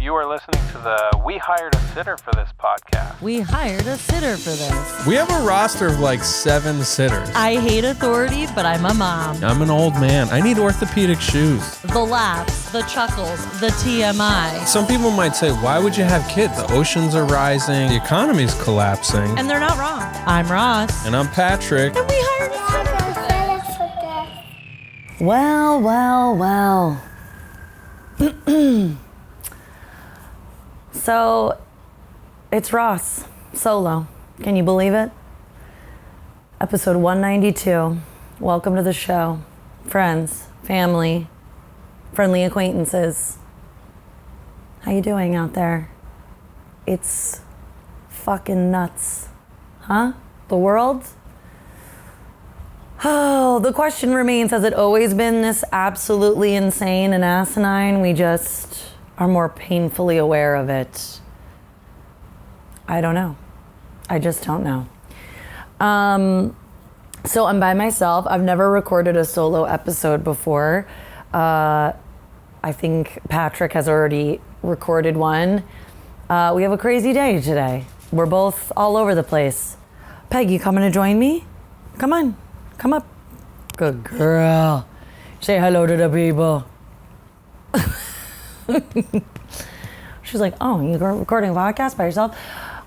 You are listening to the We Hired a Sitter for This podcast. We hired a sitter for this. We have a roster of like 7 sitters. I hate authority, but I'm a mom. I'm an old man. I need orthopedic shoes. The laughs, the chuckles, the TMI. Some people might say, why would you have kids? The oceans are rising, the economy's collapsing. And they're not wrong. I'm Ross. And I'm Patrick. And we hired a sitter for this. Well. So, it's Ross, solo. Can you believe it? Episode 192. Welcome to the show. Friends, family, friendly acquaintances. How you doing out there? It's fucking nuts. Huh? The world? Oh, the question remains, has it always been this absolutely insane and asinine? We just are more painfully aware of it. I don't know. I just don't know. So I'm by myself. I've never recorded a solo episode before. I think Patrick has already recorded one. We have a crazy day today. We're both all over the place. Peg, you coming to join me? Come on. Come up. Good girl. Say hello to the people. She's like, oh, you're recording a podcast by yourself?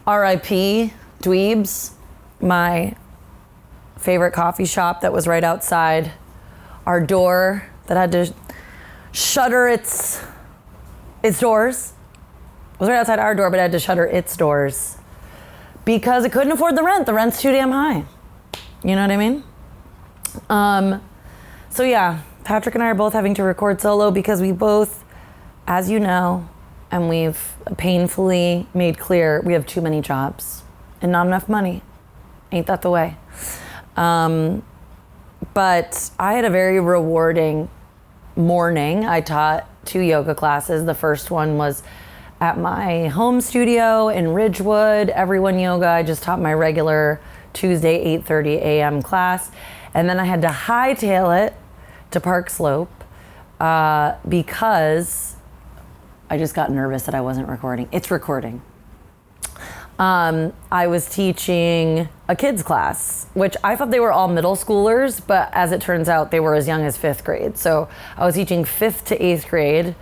R.I.P. Dweebs, my favorite coffee shop that was right outside our door that had to shutter its doors. It was right outside our door, but it had to shutter its doors because it couldn't afford the rent. The rent's too damn high. You know what I mean? So yeah, Patrick and I are both having to record solo because we both, as you know, and we've painfully made clear, we have too many jobs and not enough money. Ain't that the way? But I had a very rewarding morning. I taught 2 yoga classes. The first one was at my home studio in Ridgewood, Everyone Yoga. I just taught my regular Tuesday 8:30 a.m. class. And then I had to hightail it to Park Slope because I just got nervous that I wasn't recording. It's recording. I was teaching a kids class, which I thought they were all middle schoolers, but as it turns out, they were as young as 5th grade. So I was teaching 5th to 8th grade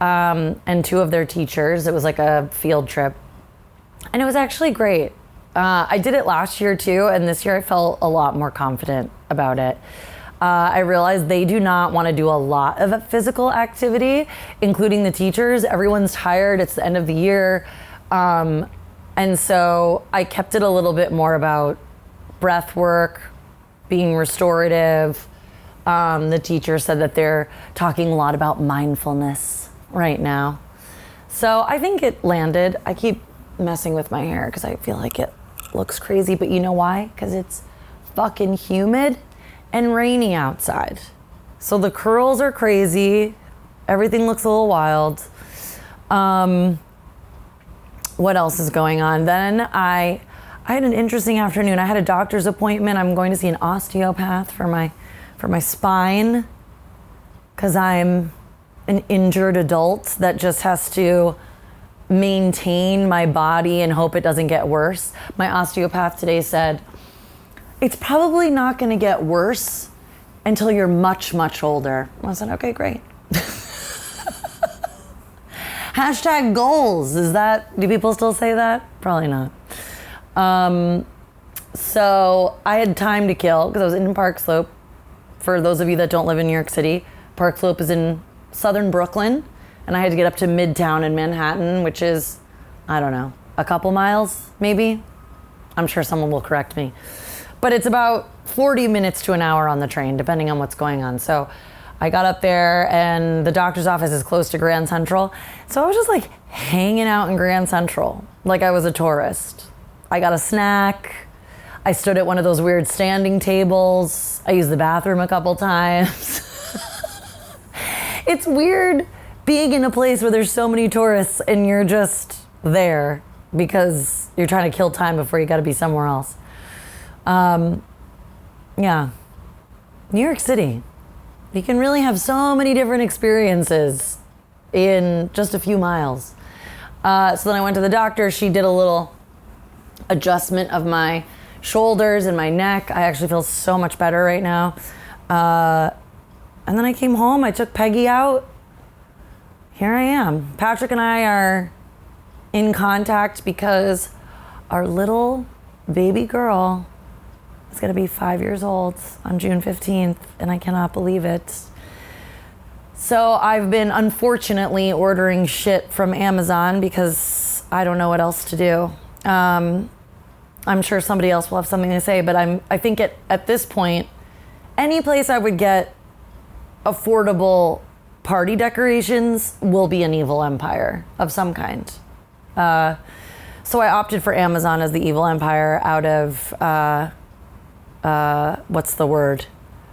and 2 of their teachers. It was like a field trip. And it was actually great. I did it last year too, and this year I felt a lot more confident about it. I realized they do not want to do a lot of physical activity, including the teachers. Everyone's tired. It's the end of the year. And so I kept it a little bit more about breath work, being restorative. The teacher said that they're talking a lot about mindfulness right now. So I think it landed. I keep messing with my hair because I feel like it looks crazy, but you know why? Because it's fucking humid and rainy outside. So the curls are crazy. Everything looks a little wild. What else is going on? Then I had an interesting afternoon. I had a doctor's appointment. I'm going to see an osteopath for my spine because I'm an injured adult that just has to maintain my body and hope it doesn't get worse. My osteopath today said, it's probably not going to get worse until you're much, much older. I said, okay, great. Hashtag goals. Do people still say that? Probably not. So I had time to kill because I was in Park Slope. For those of you that don't live in New York City, Park Slope is in southern Brooklyn. And I had to get up to Midtown in Manhattan, which is, I don't know, a couple miles, maybe? I'm sure someone will correct me. But it's about 40 minutes to an hour on the train, depending on what's going on. So I got up there, and the doctor's office is close to Grand Central. So I was just like hanging out in Grand Central, like I was a tourist. I got a snack. I stood at one of those weird standing tables. I used the bathroom a couple times. It's weird being in a place where there's so many tourists and you're just there because you're trying to kill time before you got to be somewhere else. Yeah. New York City. You can really have so many different experiences in just a few miles. So then I went to the doctor. She did a little adjustment of my shoulders and my neck. I actually feel so much better right now. And then I came home. I took Peggy out. Here I am. Patrick and I are in contact because our little baby girl is going to be 5 years old on June 15th, and I cannot believe it. So I've been unfortunately ordering shit from Amazon because I don't know what else to do. I'm sure somebody else will have something to say, but I think at this point, any place I would get affordable party decorations will be an evil empire of some kind. So I opted for Amazon as the evil empire out of, what's the word?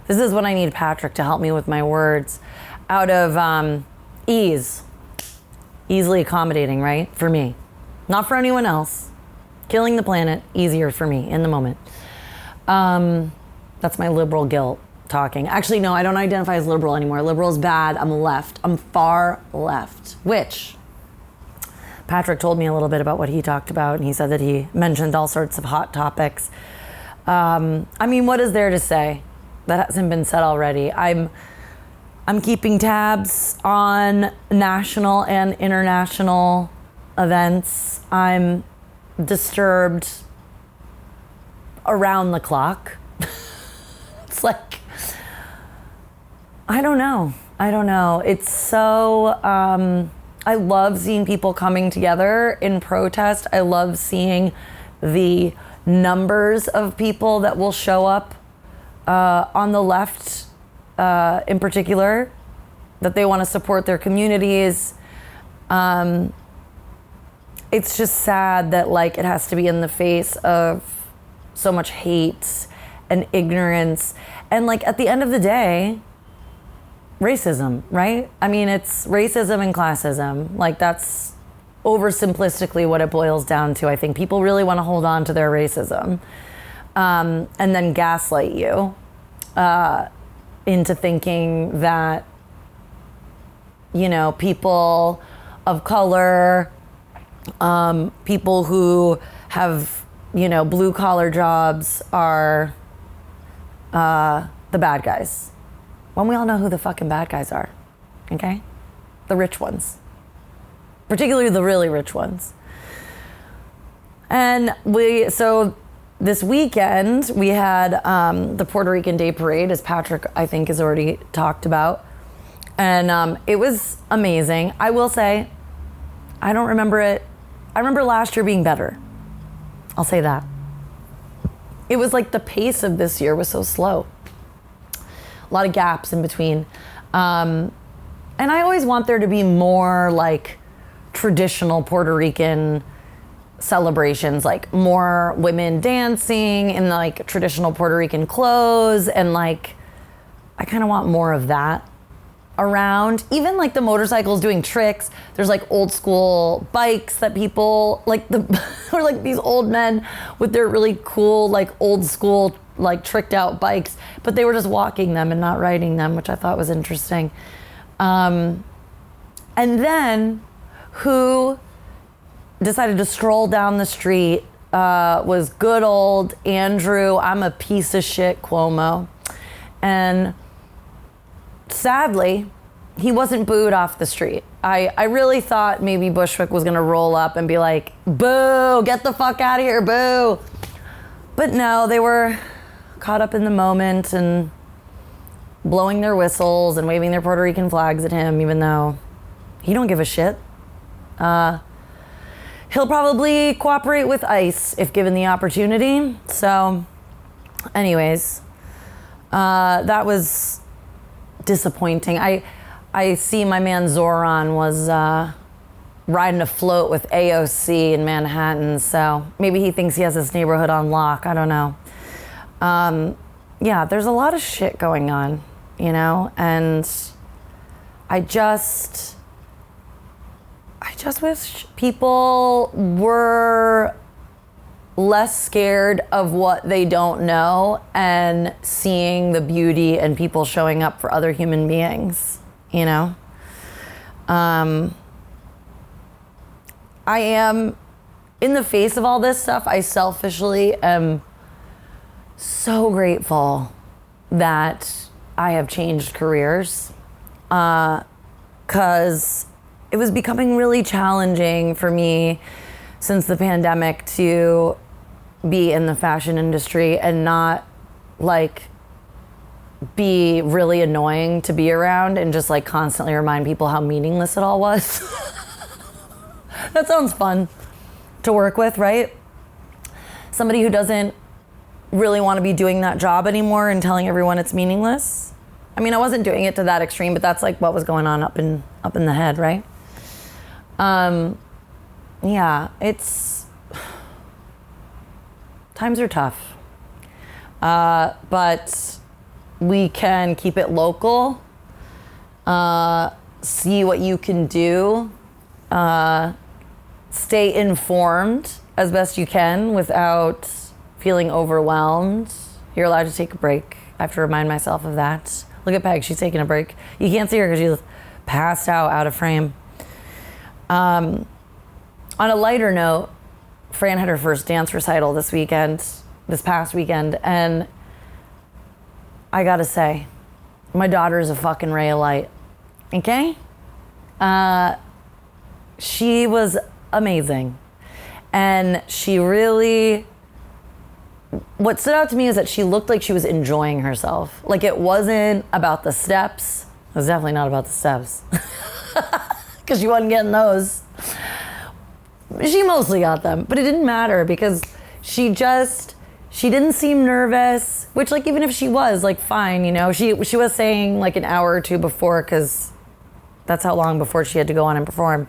This is when I need Patrick to help me with my words. Out of ease. Easily accommodating, right? For me. Not for anyone else. Killing the planet, easier for me in the moment. That's my liberal guilt talking. Actually, no, I don't identify as liberal anymore. Liberal is bad. I'm left. I'm far left. Which, Patrick told me a little bit about what he talked about, and he said that he mentioned all sorts of hot topics. I mean, what is there to say that hasn't been said already? I'm keeping tabs on national and international events. I'm disturbed around the clock. It's like, I don't know. It's so, I love seeing people coming together in protest. I love seeing the numbers of people that will show up on the left in particular, that they want to support their communities. It's just sad that like it has to be in the face of so much hate and ignorance. And like at the end of the day, racism, right? I mean, it's racism and classism. Like that's oversimplistically what it boils down to. I think people really want to hold on to their racism and then gaslight you into thinking that, you know, people of color, people who have, you know, blue collar jobs are the bad guys. When we all know who the fucking bad guys are, okay? The rich ones. Particularly the really rich ones. And so this weekend, we had the Puerto Rican Day Parade, as Patrick, I think, has already talked about. And it was amazing. I will say, I don't remember it. I remember last year being better. I'll say that. It was like the pace of this year was so slow. A lot of gaps in between. And I always want there to be more like traditional Puerto Rican celebrations, like more women dancing in like traditional Puerto Rican clothes. And like, I kind of want more of that around. Even like the motorcycles doing tricks. There's like old school bikes that people like or like these old men with their really cool like old school like tricked out bikes, but they were just walking them and not riding them, which I thought was interesting. And then who decided to stroll down the street was good old Andrew, I'm a piece of shit Cuomo. And sadly, he wasn't booed off the street. I really thought maybe Bushwick was gonna roll up and be like, boo, get the fuck out of here, boo. But no, they were caught up in the moment and blowing their whistles and waving their Puerto Rican flags at him, even though he don't give a shit. He'll probably cooperate with ICE if given the opportunity. So anyways, that was disappointing. I see my man Zoran was riding a float with AOC in Manhattan, so maybe he thinks he has his neighborhood on lock. I don't know. Yeah, there's a lot of shit going on, you know, and I just wish people were less scared of what they don't know and seeing the beauty and people showing up for other human beings, you know? I am, in the face of all this stuff, I selfishly am so grateful that I have changed careers, because it was becoming really challenging for me since the pandemic to be in the fashion industry and not like be really annoying to be around and just like constantly remind people how meaningless it all was. That sounds fun to work with, right? Somebody who doesn't really want to be doing that job anymore and telling everyone it's meaningless. I mean, I wasn't doing it to that extreme, but that's like what was going on up in the head, right? Yeah, times are tough. But we can keep it local, see what you can do, stay informed as best you can without feeling overwhelmed. You're allowed to take a break. I have to remind myself of that. Look at Peg, she's taking a break. You can't see her because she's passed out of frame. On a lighter note, Fran had her first dance recital this past weekend, and I gotta say, my daughter is a fucking ray of light, okay? She was amazing. And she really, what stood out to me is that she looked like she was enjoying herself. Like it wasn't about the steps. It was definitely not about the steps. Because she wasn't getting those. She mostly got them, but it didn't matter because she didn't seem nervous, which like even if she was, like fine, you know. She was saying like an hour or two before, because that's how long before she had to go on and perform.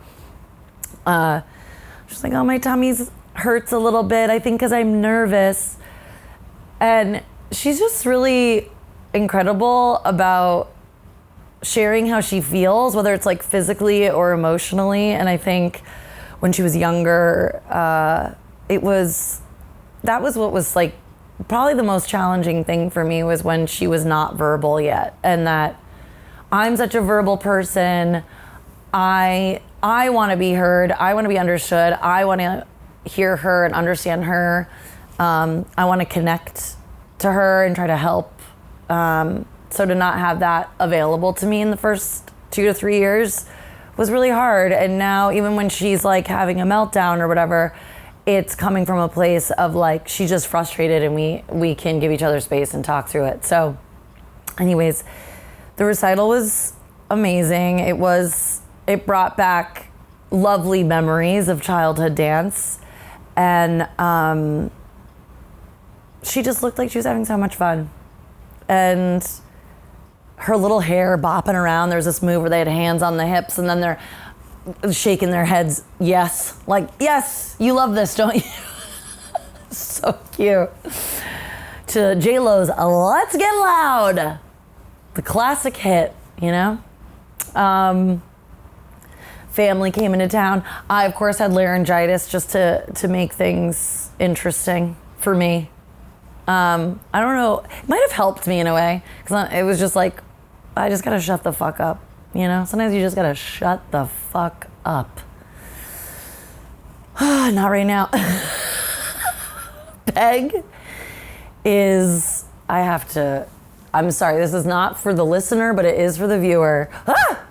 She's like, oh, my tummy hurts a little bit, I think because I'm nervous. And she's just really incredible about sharing how she feels, whether it's like physically or emotionally. And I think when she was younger, that was what was like probably the most challenging thing for me, was when she was not verbal yet. And that I'm such a verbal person. I want to be heard. I want to be understood. I want to hear her and understand her. I want to connect to her and try to help. So to not have that available to me in the first 2 to 3 years was really hard. And now even when she's like having a meltdown or whatever, it's coming from a place of like, she's just frustrated and we can give each other space and talk through it. So anyways, the recital was amazing. It brought back lovely memories of childhood dance. And she just looked like she was having so much fun. And her little hair bopping around. There was this move where they had hands on the hips and then they're shaking their heads. Yes. Like, yes, you love this, don't you? So cute. To J-Lo's Let's Get Loud. The classic hit, you know? Family came into town. I, of course, had laryngitis just to make things interesting for me. I don't know. It might have helped me in a way. Because it was just like, I just got to shut the fuck up. You know? Sometimes you just got to shut the fuck up. Not right now. Peg is, I'm sorry, this is not for the listener, but it is for the viewer. Ah!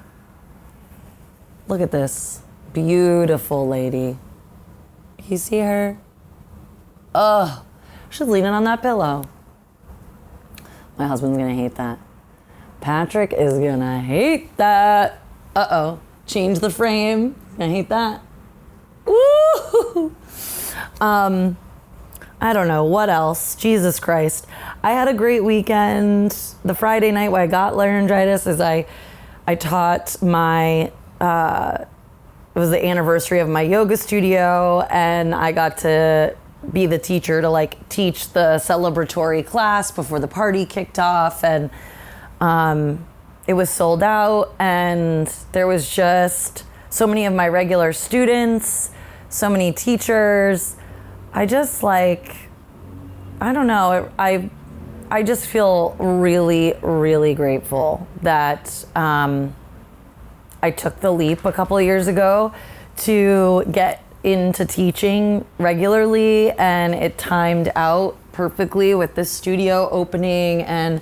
Look at this beautiful lady. You see her? Ugh, she's leaning on that pillow. My husband's gonna hate that. Patrick is gonna hate that. Uh-oh, change the frame. Gonna hate that. Woo! I don't know, what else? Jesus Christ. I had a great weekend. The Friday night when I got laryngitis is I taught my, it was the anniversary of my yoga studio, and I got to be the teacher to like teach the celebratory class before the party kicked off. And it was sold out, and there was just so many of my regular students, so many teachers. I just like, I don't know, I just feel really, really grateful that I took the leap a couple of years ago to get into teaching regularly, and it timed out perfectly with this studio opening, and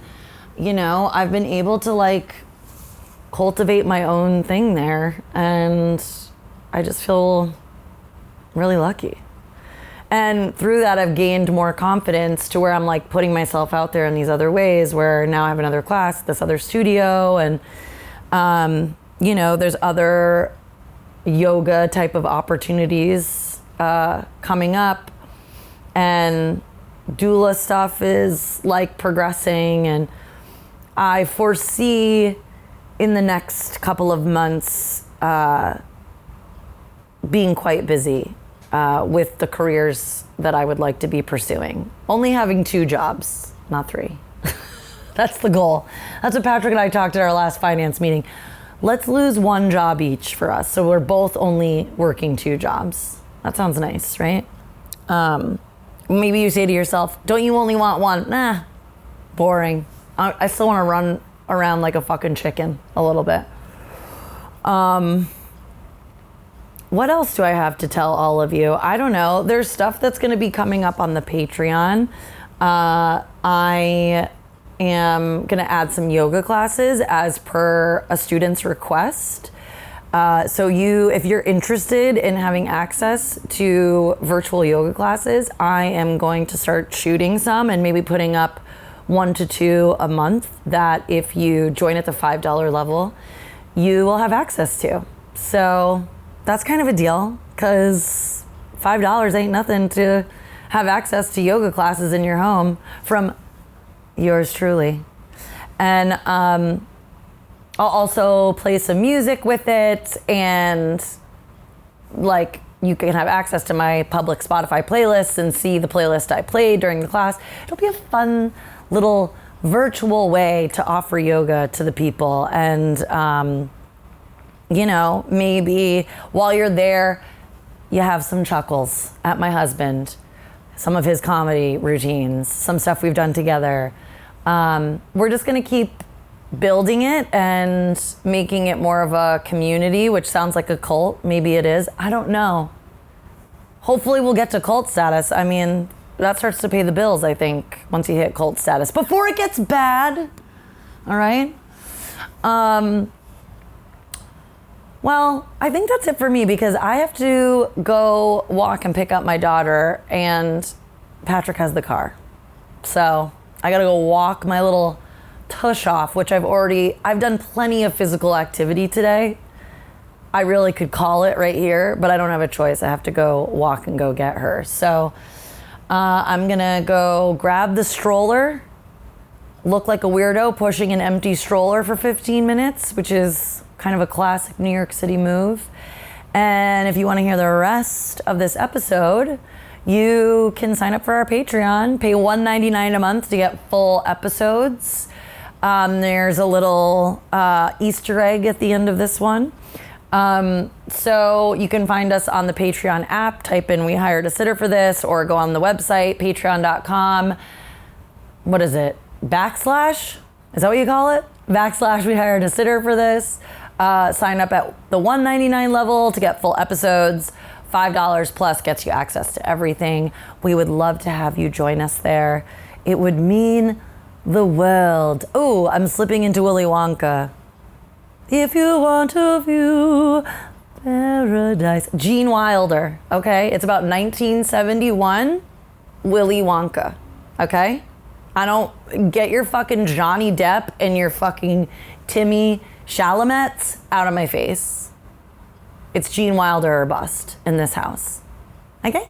I've been able to like cultivate my own thing there, and I just feel really lucky. And through that, I've gained more confidence to where I'm like putting myself out there in these other ways, where now I have another class, this other studio, and there's other yoga type of opportunities coming up, and doula stuff is like progressing, and I foresee in the next couple of months being quite busy with the careers that I would like to be pursuing. Only having 2 jobs, not 3. That's the goal. That's what Patrick and I talked at our last finance meeting. Let's lose 1 job each for us, so we're both only working 2 jobs. That sounds nice, right? Maybe you say to yourself, don't you only want 1? Nah, boring. I still want to run around like a fucking chicken a little bit. What else do I have to tell all of you? I don't know. There's stuff that's going to be coming up on the Patreon. I am going to add some yoga classes as per a student's request. So if you're interested in having access to virtual yoga classes, I am going to start shooting some and maybe putting up 1 to 2 a month that if you join at the $5 level, you will have access to. So that's kind of a deal, because $5 ain't nothing to have access to yoga classes in your home from yours truly. And I'll also play some music with it, and like you can have access to my public Spotify playlists and see the playlist I played during the class. It'll be a fun little virtual way to offer yoga to the people, and maybe while you're there, you have some chuckles at my husband, some of his comedy routines, some stuff we've done together. We're just going to keep building it and making it more of a community, which sounds like a cult. Maybe it is. I don't know. Hopefully we'll get to cult status. I mean, that starts to pay the bills, I think, once you hit cult status. Before it gets bad. All right? Well, I think that's it for me, because I have to go walk and pick up my daughter, and Patrick has the car. So I gotta go walk my little tush off, which I've done plenty of physical activity today. I really could call it right here, but I don't have a choice. I have to go walk and go get her. So I'm gonna go grab the stroller, look like a weirdo pushing an empty stroller for 15 minutes, which is kind of a classic New York City move. And if you want to hear the rest of this episode, you can sign up for our Patreon, pay $1.99 a month to get full episodes. There's a little Easter egg at the end of this one. So you can find us on the Patreon app, type in "We Hired a Sitter for This," or go on the website, patreon.com. What is it? / Is that what you call it? / "We Hired a Sitter for This." Sign up at the $1.99 level to get full episodes. $5 plus gets you access to everything. We would love to have you join us there. It would mean the world. Oh, I'm slipping into Willy Wonka. If you want to view paradise. Gene Wilder, okay? It's about 1971, Willy Wonka, okay? I don't get your fucking Johnny Depp and your fucking Timmy Chalamets out of my face. It's Gene Wilder or bust in this house. Okay?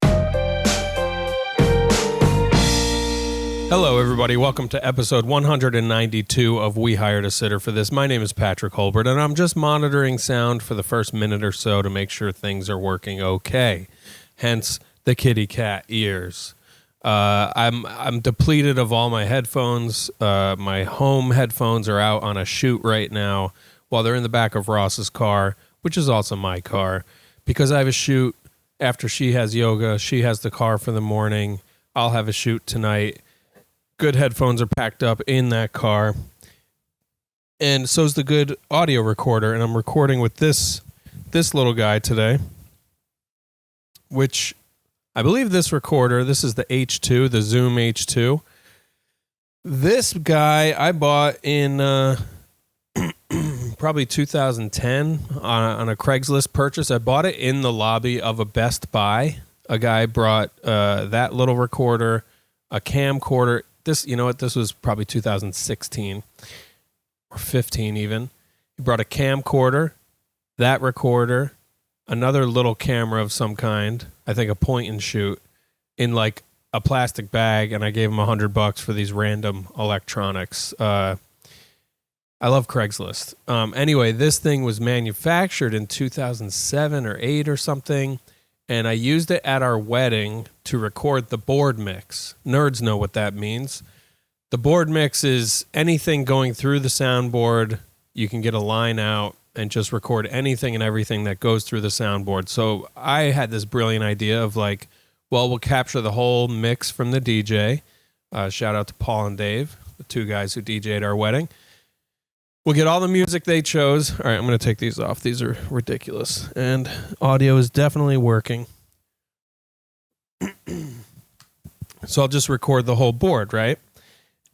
Hello, everybody. Welcome to episode 192 of We Hired a Sitter for This. My name is Patrick Holbert, and I'm just monitoring sound for the first minute or so to make sure things are working okay. Hence the kitty cat ears. I'm depleted of all my headphones. My home headphones are out on a shoot right now while they're in the back of Ross's car, which is also my car, because I have a shoot after she has yoga. She has the car for the morning. I'll have a shoot tonight. Good headphones are packed up in that car. And so's the good audio recorder, and I'm recording with this little guy today. which I believe this recorder, this is the H2, the Zoom H2. This guy I bought in probably 2010 on a Craigslist purchase. I bought it in the lobby of a Best Buy. A guy brought that little recorder, a camcorder. This, you know what? This was probably 2016 or 15 even. He brought a camcorder, that recorder, another little camera of some kind, I think a point and shoot, in like a plastic bag, and I gave him $100 for these random electronics. I love Craigslist. Anyway, this thing was manufactured in 2007 or 8 or something, and I used it at our wedding to record the board mix. Nerds know what that means. The board mix is anything going through the soundboard. You can get a line out and just record anything and everything that goes through the soundboard. So I had this brilliant idea of like, well, we'll capture the whole mix from the DJ. Shout out to Paul and Dave, the two guys who DJ'd our wedding. We'll get all the music they chose. All right, I'm going to take these off. These are ridiculous. And audio is definitely working. So I'll just record the whole board, right?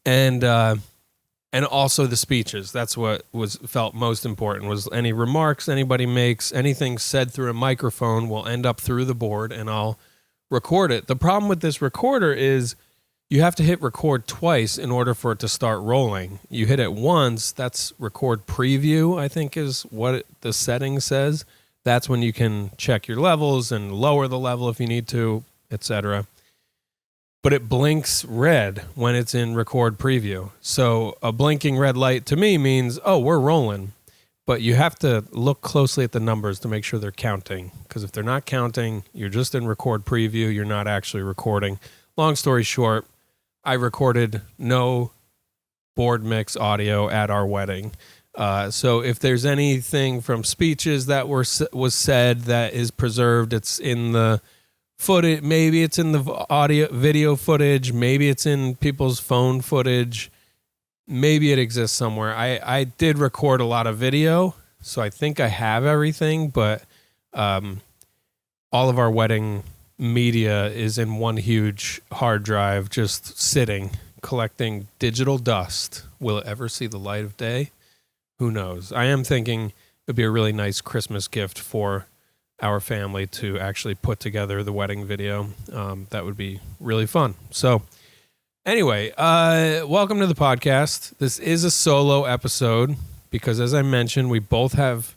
And also the speeches. That's what felt most important, was any remarks anybody makes, anything said through a microphone will end up through the board, and I'll record it. The problem with this recorder is you have to hit record twice in order for it to start rolling. You hit it once, that's record preview, I think is what the setting says. That's when you can check your levels and lower the level if you need to, etc. But it blinks red when it's in record preview. So a blinking red light to me means, oh, we're rolling. But you have to look closely at the numbers to make sure they're counting. Because if they're not counting, you're just in record preview. You're not actually recording. Long story short, I recorded no board mix audio at our wedding. So if there's anything from speeches that was said that is preserved, it's in the footage. Maybe it's in the video footage. Maybe it's in people's phone footage. Maybe it exists somewhere. I did record a lot of video, so I think I have everything, but all of our wedding media is in one huge hard drive, just sitting, collecting digital dust. Will it ever see the light of day? Who knows? I am thinking it would be a really nice Christmas gift for our family to actually put together the wedding video. That would be really fun. So anyway, welcome to the podcast. This is a solo episode because, as I mentioned, we both have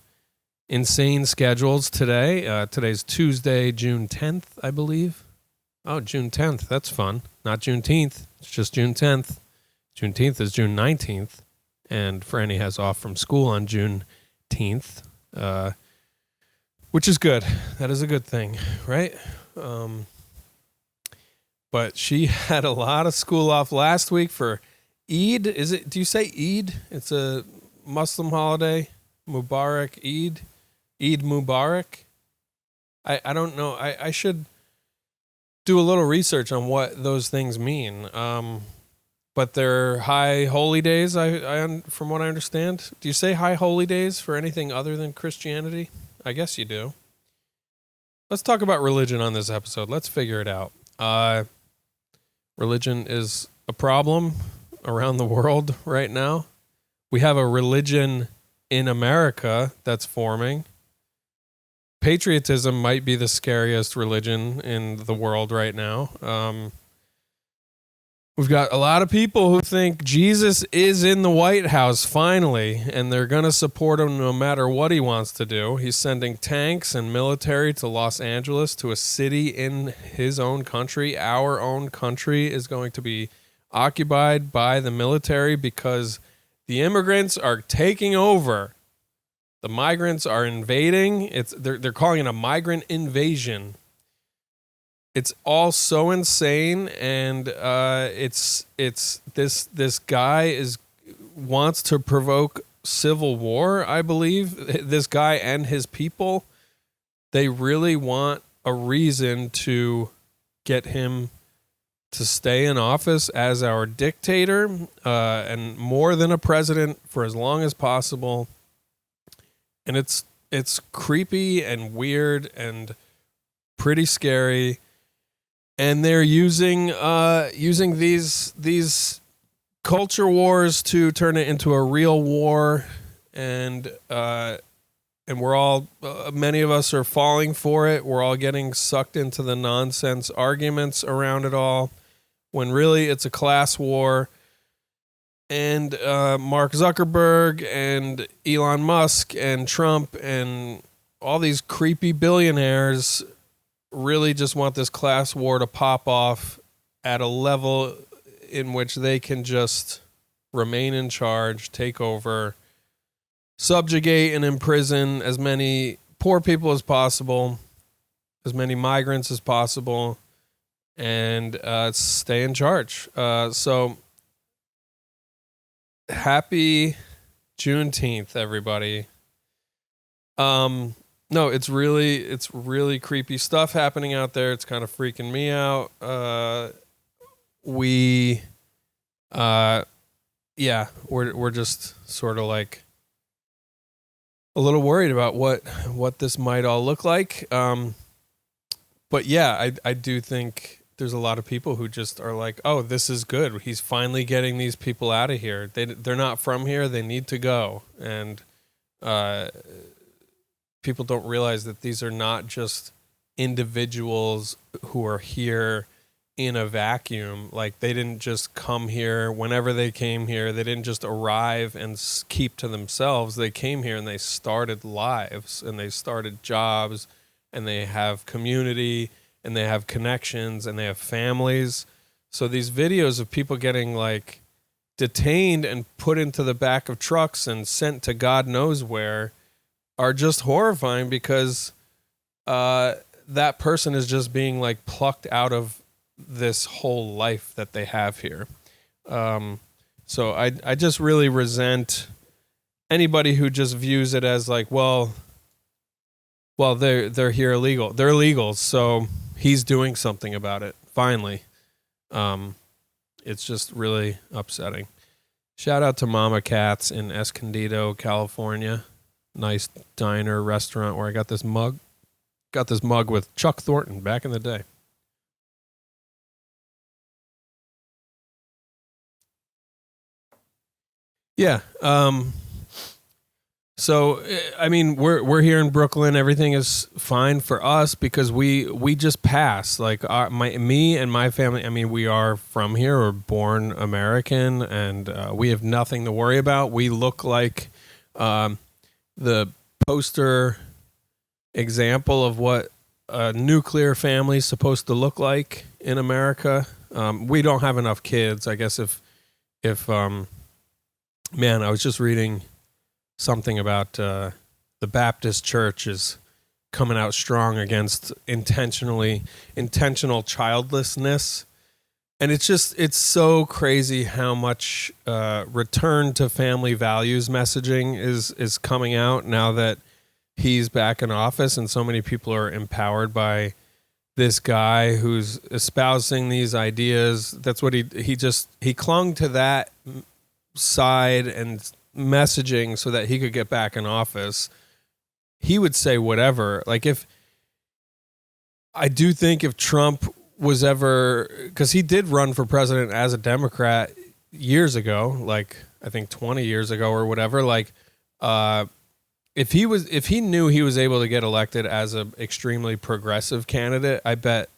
insane schedules today. Today's Tuesday, June 10th, I believe. Oh, June 10th. That's fun. Not Juneteenth. It's just June 10th. Juneteenth is June 19th. And Franny has off from school on Juneteenth, which is good. That is a good thing, right? But she had a lot of school off last week for Eid. Do you say Eid? It's a Muslim holiday. Mubarak Eid. Eid Mubarak. I don't know. I should do a little research on what those things mean. But they're high holy days, from what I understand. Do you say high holy days for anything other than Christianity? I guess you do. Let's talk about religion on this episode. Let's figure it out. Religion is a problem around the world right now. We have a religion in America that's forming. Patriotism might be the scariest religion in the world right now. We've got a lot of people who think Jesus is in the White House finally, and they're going to support him no matter what he wants to do. He's sending tanks and military to Los Angeles, to a city in his own country. Our own country is going to be occupied by the military because the immigrants are taking over. The migrants are invading. They're calling it a migrant invasion. It's all so insane, and it's this guy wants to provoke civil war, I believe. This guy and his people, they really want a reason to get him to stay in office as our dictator, and more than a president for as long as possible. And it's creepy and weird, and pretty scary. And they're using these culture wars to turn it into a real war, and we're all many of us are falling for it. We're all getting sucked into the nonsense arguments around it all, when really it's a class war. And Mark Zuckerberg and Elon Musk and Trump and all these creepy billionaires really just want this class war to pop off at a level in which they can just remain in charge, take over, subjugate and imprison as many poor people as possible, as many migrants as possible, and stay in charge. So happy Juneteenth, everybody. No, it's really creepy stuff happening out there. It's kind of freaking me out. We're just sort of like a little worried about what this might all look like. But yeah, I do think there's a lot of people who just are like, oh, this is good. He's finally getting these people out of here. They're not from here. They need to go. And people don't realize that these are not just individuals who are here in a vacuum. Like, they didn't just come here whenever they came here. They didn't just arrive and keep to themselves. They came here and they started lives, and they started jobs, and they have community, and they have connections, and they have families. So these videos of people getting like detained and put into the back of trucks and sent to God knows where are just horrifying, because that person is just being like plucked out of this whole life that they have here. So I just really resent anybody who just views it as like, well, they're here illegal. They're illegals, so he's doing something about it. Finally. It's just really upsetting. Shout out to Mama Cats in Escondido, California. Nice diner, restaurant where I got this mug. Got this mug with Chuck Thornton back in the day. Yeah. So I mean, we're here in Brooklyn. Everything is fine for us because we just passed. Like me and my family. I mean, we are from here. We're born American, and we have nothing to worry about. We look like the poster example of what a nuclear family is supposed to look like in America. We don't have enough kids. I guess if man, I was just reading something about the Baptist Church is coming out strong against intentional childlessness. And it's so crazy how much return to family values messaging is coming out now that he's back in office, and so many people are empowered by this guy who's espousing these ideas. That's what he clung to that side and messaging so that he could get back in office. He would say whatever. Like, I do think if Trump was ever, because he did run for president as a Democrat years ago, like I think 20 years ago or whatever, like if he knew he was able to get elected as an extremely progressive candidate, I bet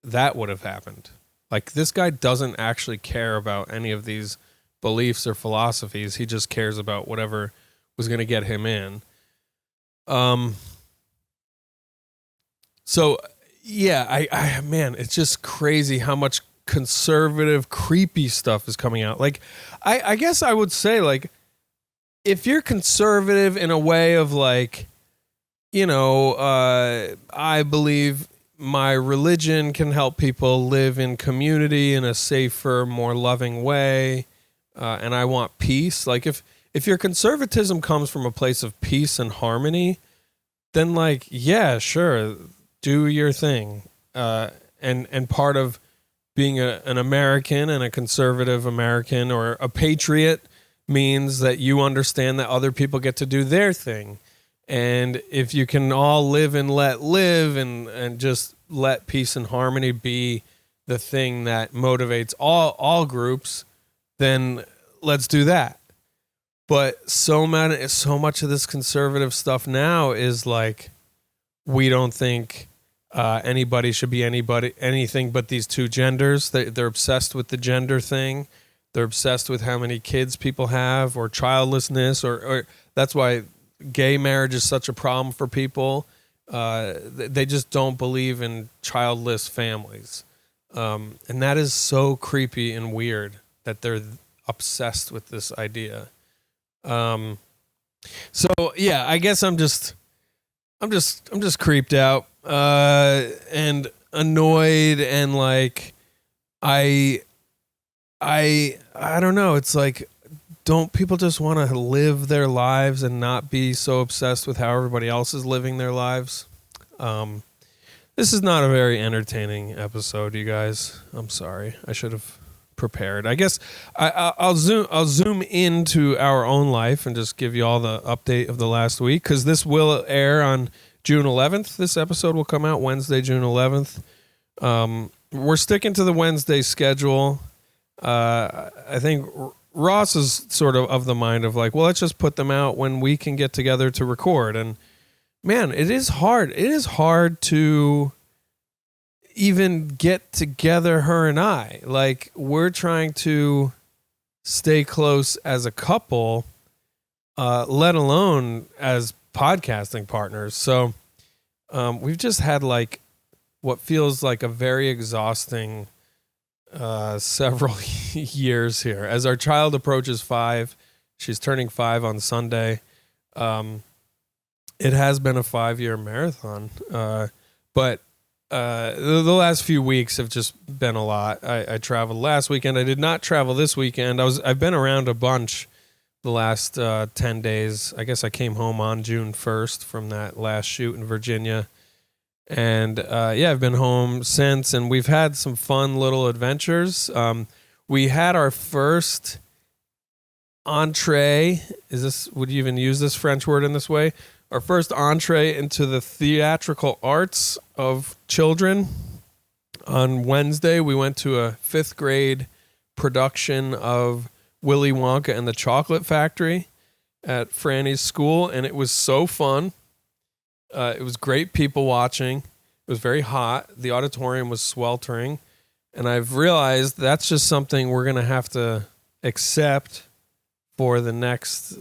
that would have happened. Like, this guy doesn't actually care about any of these beliefs or philosophies. He just cares about whatever was going to get him in. So yeah, I man, it's just crazy how much conservative, creepy stuff is coming out. Like, I guess I would say, like, if you're conservative in a way of like, you know, I believe my religion can help people live in community in a safer, more loving way, and I want peace. Like, if your conservatism comes from a place of peace and harmony, then like, yeah, sure, do your thing. And part of being an American and a conservative American or a patriot means that you understand that other people get to do their thing. And if you can all live and let live and just let peace and harmony be the thing that motivates all groups, then let's do that. But so much of this conservative stuff now is like, we don't think anybody should be anything but these two genders. They're obsessed with the gender thing. They're obsessed with how many kids people have, or childlessness, or that's why gay marriage is such a problem for people. They just don't believe in childless families. And that is so creepy and weird that they're obsessed with this idea. So yeah, I guess I'm just creeped out, and annoyed, and like, I don't know. It's like, don't people just want to live their lives and not be so obsessed with how everybody else is living their lives? This is not a very entertaining episode, you guys. I'm sorry. I should have prepared. I guess I'll zoom into our own life and just give you all the update of the last week, because this will air on June 11th. This episode will come out Wednesday, June 11th. We're sticking to the Wednesday schedule. I think Ross is sort of the mind of like, well, let's just put them out when we can get together to record. And man, it is hard. It is hard to even get together, her and I. Like, we're trying to stay close as a couple, let alone as podcasting partners. So we've just had like what feels like a very exhausting several years here. As our child approaches 5, she's turning 5 on Sunday. It has been a 5-year marathon, but the last few weeks have just been a lot. I traveled last weekend. I did not travel this weekend. I've been around a bunch the last 10 days. I guess I came home on June 1st from that last shoot in Virginia. And yeah, I've been home since, and we've had some fun little adventures. We had our first entree. Would you even use this French word in this way? Our first entree into the theatrical arts of children. On Wednesday, we went to a 5th grade production of Willy Wonka and the Chocolate Factory at Franny's school, and it was so fun. It was great people watching. It was very hot. The auditorium was sweltering, and I've realized that's just something we're going to have to accept for the next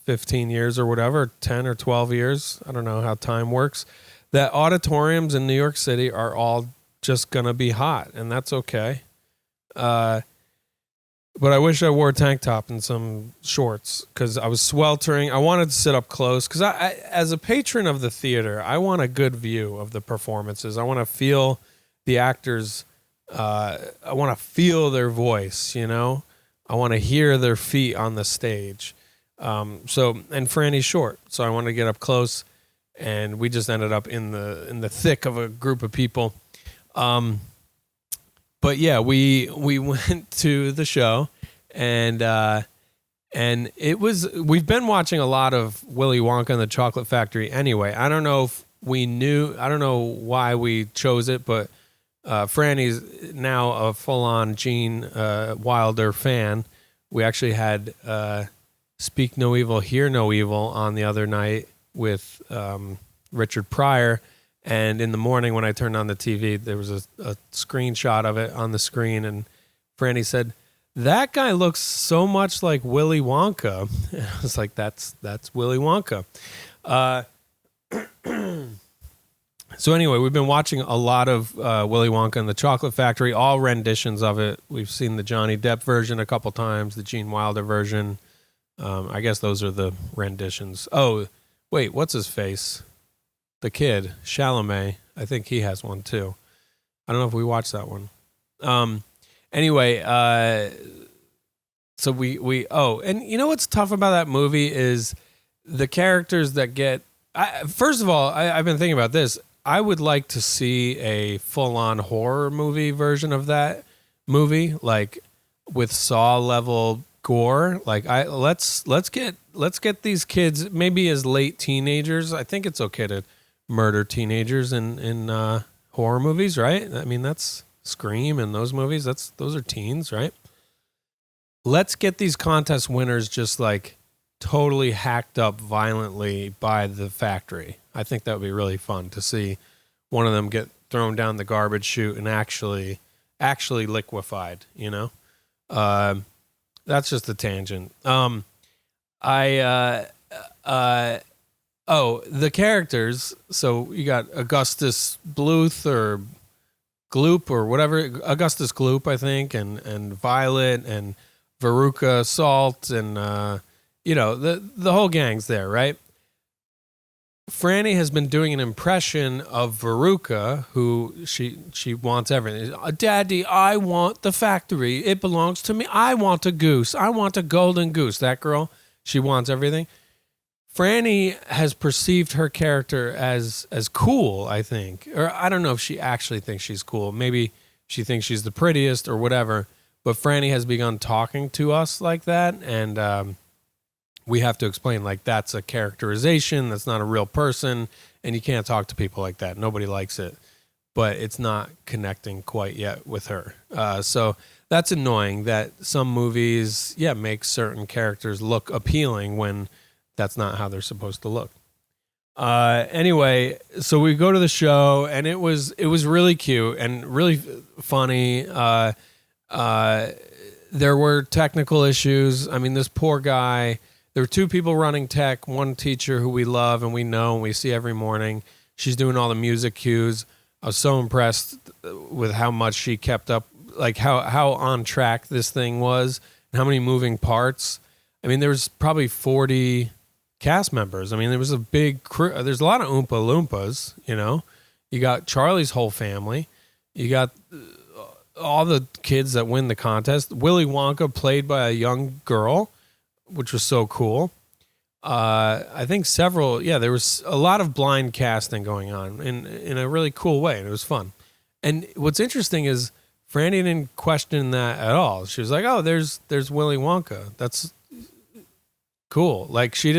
15 years or whatever, 10 or 12 years. I don't know how time works. That auditoriums in New York City are all just going to be hot, and that's okay. But I wish I wore a tank top and some shorts, because I was sweltering. I wanted to sit up close because I, as a patron of the theater, I want a good view of the performances. I want to feel the actors. I want to feel their voice, you know? I want to hear their feet on the stage. And Franny's short, so I wanted to get up close, and we just ended up in the thick of a group of people. But yeah, we went to the show, and we've been watching a lot of Willy Wonka and the Chocolate Factory anyway. I don't know why we chose it, but Franny's now a full-on Gene Wilder fan. We actually had Speak No Evil, Hear No Evil on the other night with Richard Pryor. And in the morning when I turned on the TV, there was a screenshot of it on the screen, and Franny said, "That guy looks so much like Willy Wonka." And I was like, "That's Willy Wonka." So anyway, we've been watching a lot of Willy Wonka and the Chocolate Factory, all renditions of it. We've seen the Johnny Depp version a couple times, the Gene Wilder version. I guess those are the renditions. Oh, wait, what's his face? The kid, Chalamet, I think he has one too. I don't know if we watched that one. Anyway, so and you know what's tough about that movie is the characters that get. First of all, I've been thinking about this. I would like to see a full-on horror movie version of that movie, like with Saw level gore. Like let's get these kids maybe as late teenagers. I think it's okay to murder teenagers in horror movies, right? I mean, that's Scream and those movies. Those are teens, right? Let's get these contest winners just like totally hacked up violently by the factory. I think that would be really fun to see one of them get thrown down the garbage chute and actually liquefied, you know? That's just a tangent. The characters. So you got Augustus Bluth or Gloop or whatever, Augustus Gloop, I think, and Violet and Veruca Salt and the whole gang's there, right? Franny has been doing an impression of Veruca, who she wants everything. Daddy, I want the factory. It belongs to me. I want a goose. I want a golden goose. That girl, she wants everything. Franny has perceived her character as cool, I think. Or I don't know if she actually thinks she's cool. Maybe she thinks she's the prettiest or whatever. But Franny has begun talking to us like that, and we have to explain, like, that's a characterization. That's not a real person, and you can't talk to people like that. Nobody likes it. But it's not connecting quite yet with her. So that's annoying that some movies, make certain characters look appealing when that's not how they're supposed to look. Anyway, so we go to the show, and it was really cute and really funny. There were technical issues. I mean, this poor guy. There were two people running tech, one teacher who we love and we know and we see every morning. She's doing all the music cues. I was so impressed with how much she kept up, like how on track this thing was and how many moving parts. I mean, there was probably 40 cast members. I mean, there was a big crew. There's a lot of Oompa Loompas, you know. You got Charlie's whole family. You got all the kids that win the contest. Willy Wonka played by a young girl, which was so cool. I think there was a lot of blind casting going on in a really cool way, and it was fun. And what's interesting is Franny didn't question that at all. She was like, oh, there's Willy Wonka. That's cool. Like, she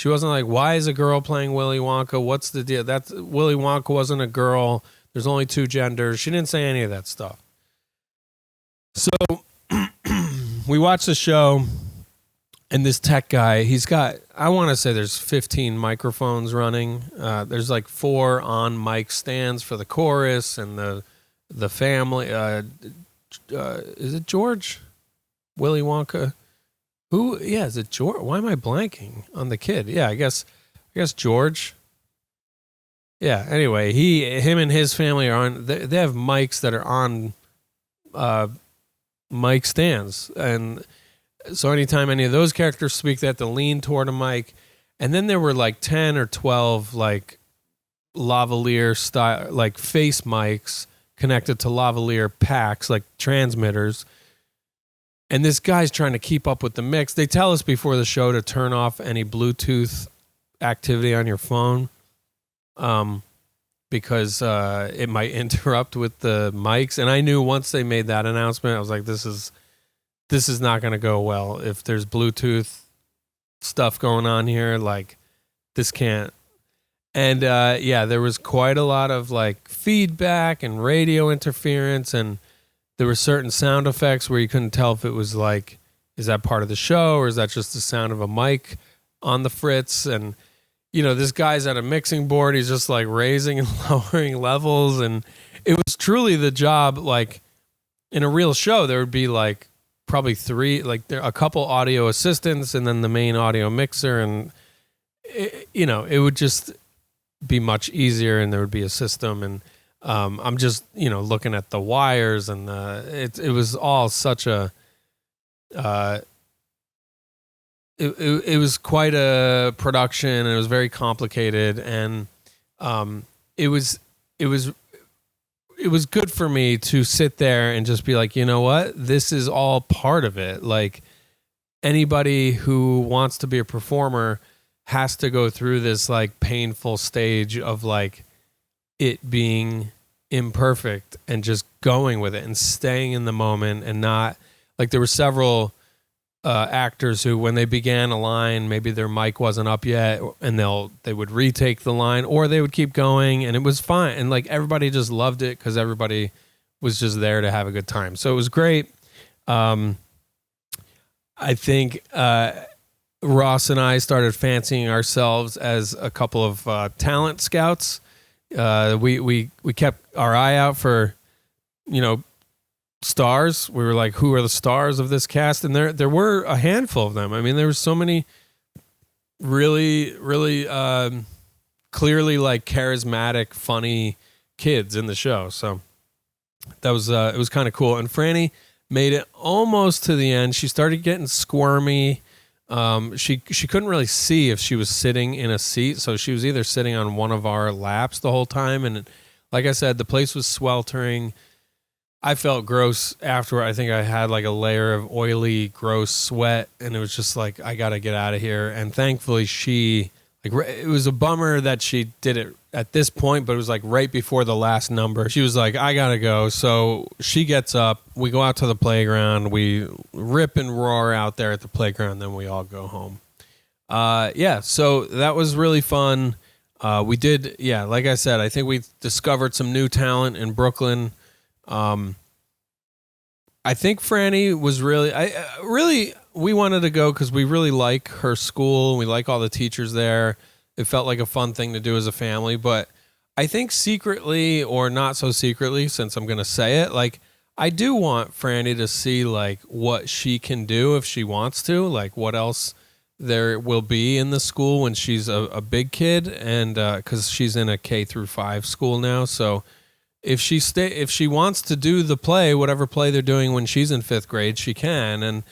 wasn't like, why is a girl playing Willy Wonka? What's the deal? Willy Wonka wasn't a girl. There's only two genders. She didn't say any of that stuff. So we watched the show. And this tech guy, he's got, I want to say there's 15 microphones running. There's like 4 on mic stands for the chorus and the family. Is it George? Willy Wonka? Who? Yeah, is it George? Why am I blanking on the kid? Yeah, I guess George. Yeah, anyway, him and his family are on, they have mics that are on mic stands. And so anytime any of those characters speak, they have to lean toward a mic. And then there were like 10 or 12 like lavalier style, like face mics connected to lavalier packs, like transmitters. And this guy's trying to keep up with the mix. They tell us before the show to turn off any Bluetooth activity on your phone, because it might interrupt with the mics. And I knew once they made that announcement, I was like, this is not going to go well. If there's Bluetooth stuff going on here, like, this can't. And there was quite a lot of like feedback and radio interference, and there were certain sound effects where you couldn't tell if it was like, is that part of the show or is that just the sound of a mic on the fritz? And you know, this guy's at a mixing board. He's just like raising and lowering levels, and it was truly the job. Like in a real show, there would be like probably 3, like a couple audio assistants and then the main audio mixer. And, it would just be much easier and there would be a system. And I'm just, looking at the wires and it was all such a, it was quite a production and it was very complicated. And it was good for me to sit there and just be like, you know what? This is all part of it. Like, anybody who wants to be a performer has to go through this like painful stage of like it being imperfect and just going with it and staying in the moment, and not like, there were several actors who, when they began a line, maybe their mic wasn't up yet, and they would retake the line, or they would keep going, and it was fine. And like everybody just loved it because everybody was just there to have a good time. So it was great. I think Ross and I started fancying ourselves as a couple of talent scouts. We kept our eye out for, stars. We were like, who are the stars of this cast? And there were a handful of them. I mean, there were so many really, really clearly like charismatic, funny kids in the show. So that was it was kind of cool. And Franny made it almost to the end. She started getting squirmy. She couldn't really see if she was sitting in a seat, so she was either sitting on one of our laps the whole time. And like I said, the place was sweltering. I felt gross afterward. I think I had like a layer of oily, gross sweat, and it was just like, I got to get out of here. And thankfully it was a bummer that she did it at this point, but it was like right before the last number. She was like, I got to go. So she gets up, we go out to the playground, we rip and roar out there at the playground, then we all go home. So that was really fun. We did, like I said, I think we discovered some new talent in Brooklyn. I think Franny was really, we wanted to go because we really like her school. We like all the teachers there. It felt like a fun thing to do as a family, but I think secretly or not so secretly, since I'm going to say it, like I do want Franny to see like what she can do if she wants to, like what else there will be in the school when she's a big kid. And, cause she's in a K-5 school now. So if she wants to do the play, whatever play they're doing when she's in 5th grade, she can. And,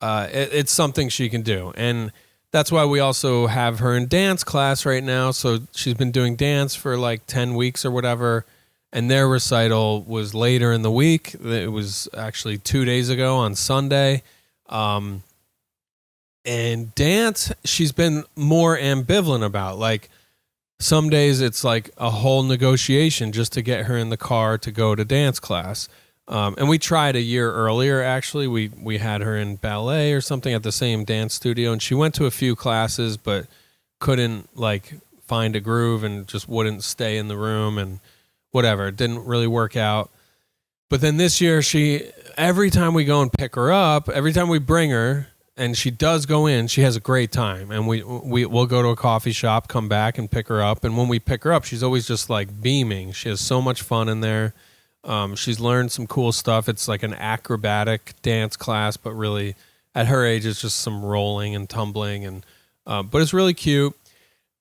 it's something she can do. And that's why we also have her in dance class right now. So she's been doing dance for like 10 weeks or whatever. And their recital was later in the week. It was actually 2 days ago on Sunday. And dance, she's been more ambivalent about. Like some days it's like a whole negotiation just to get her in the car to go to dance class. And we tried a year earlier, actually. We had her in ballet or something at the same dance studio, and she went to a few classes but couldn't like find a groove and just wouldn't stay in the room and whatever. It didn't really work out. But then this year, every time we go and pick her up, every time we bring her, and she does go in, she has a great time. And we'll go to a coffee shop, come back and pick her up. And when we pick her up, she's always just like beaming. She has so much fun in there. She's learned some cool stuff. It's like an acrobatic dance class, but really at her age, it's just some rolling and tumbling. And but it's really cute.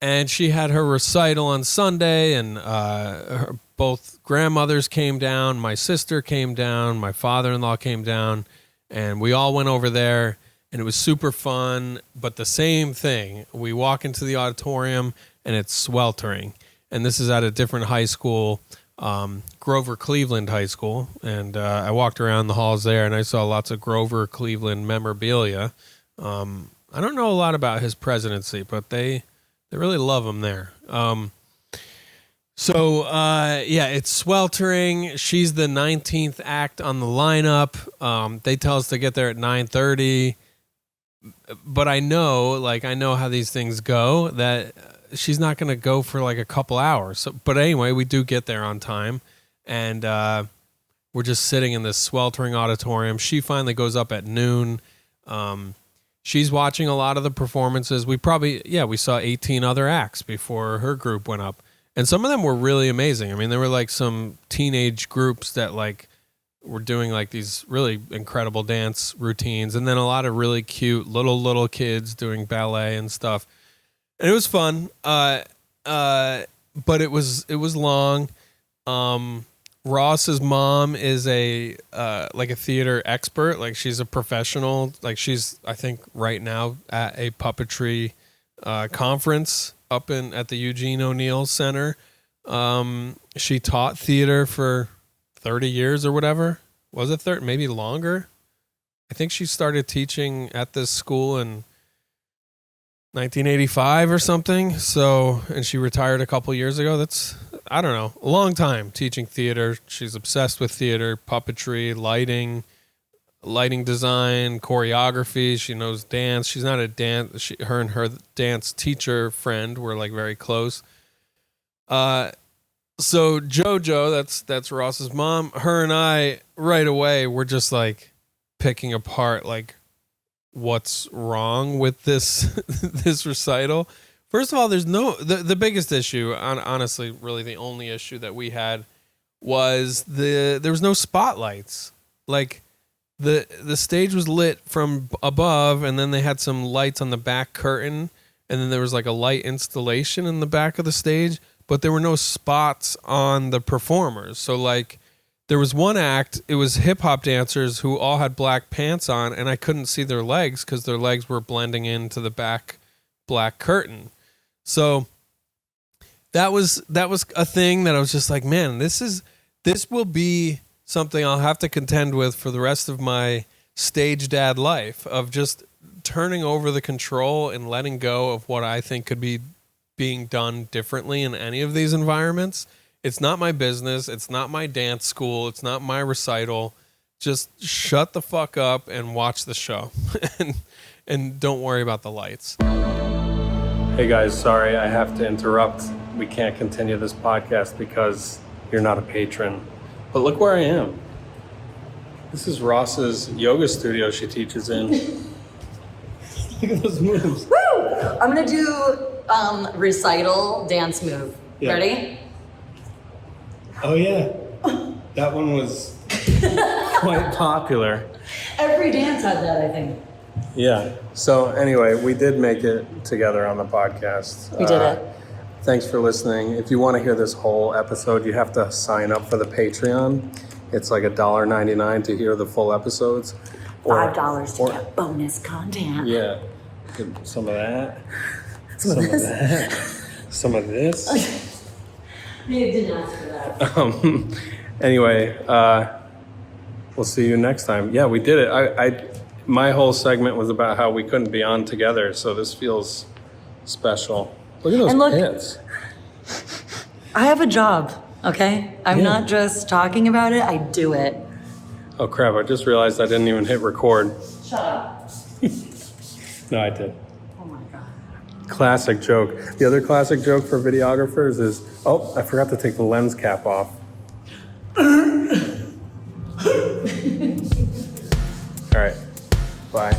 And she had her recital on Sunday, and both grandmothers came down. My sister came down. My father-in-law came down. And we all went over there. And it was super fun, but the same thing. We walk into the auditorium, and it's sweltering. And this is at a different high school, Grover Cleveland High School. And I walked around the halls there, and I saw lots of Grover Cleveland memorabilia. I don't know a lot about his presidency, but they really love him there. It's sweltering. She's the 19th act on the lineup. They tell us to get there at 9:30. But I know how these things go, that she's not going to go for like a couple hours. So, but anyway, we do get there on time, and we're just sitting in this sweltering auditorium. She finally goes up at noon. She's watching a lot of the performances. We saw 18 other acts before her group went up, and some of them were really amazing. I mean, there were like some teenage groups that like were doing like these really incredible dance routines, and then a lot of really cute little kids doing ballet and stuff. And it was fun. But it was long. Ross's mom is a theater expert. Like she's a professional. Like she's, I think right now at a puppetry conference up at the Eugene O'Neill Center. She taught theater for 30 years or whatever. Was it 30? Maybe longer. I think she started teaching at this school in 1985 or something. So, and she retired a couple years ago. That's, I don't know, a long time teaching theater. She's obsessed with theater, puppetry, lighting, lighting design, choreography. She knows dance. She's not a dance. Her and her dance teacher friend were like very close. So JoJo, that's Ross's mom. Her and I right away were just like picking apart like what's wrong with this this recital. First of all, there's the biggest issue, honestly, really the only issue that we had was there was no spotlights. Like the stage was lit from above, and then they had some lights on the back curtain, and then there was like a light installation in the back of the stage, but there were no spots on the performers. So like there was one act, it was hip hop dancers who all had black pants on, and I couldn't see their legs because their legs were blending into the back black curtain. So that was a thing that I was just like, man, this will be something I'll have to contend with for the rest of my stage dad life, of just turning over the control and letting go of what I think could be being done differently in any of these environments. It's not my business. It's not my dance school. It's not my recital. Just shut the fuck up and watch the show and don't worry about the lights. Hey guys, sorry, I have to interrupt. We can't continue this podcast because you're not a patron. But look where I am. This is Ross's yoga studio she teaches in. Look at those moves. Woo! I'm gonna do recital dance move. Yeah. Ready? Oh yeah, that one was quite popular. Every dance had that, I think. Yeah. So anyway, we did make it together on the podcast. We did it. Thanks for listening. If you want to hear this whole episode, you have to sign up for the Patreon. It's like $1.99 to hear the full episodes. $5 to get bonus content. Yeah. Some of that. Some of that. Some of this. You didn't ask for that. Anyway, we'll see you next time. Yeah, we did it. My whole segment was about how we couldn't be on together, so this feels special. Look at those pants. I have a job, okay? I'm not just talking about it, I do it. Oh crap, I just realized I didn't even hit record. Shut up. No, I did. Oh my God. Classic joke. The other classic joke for videographers is, oh, I forgot to take the lens cap off. All right, bye.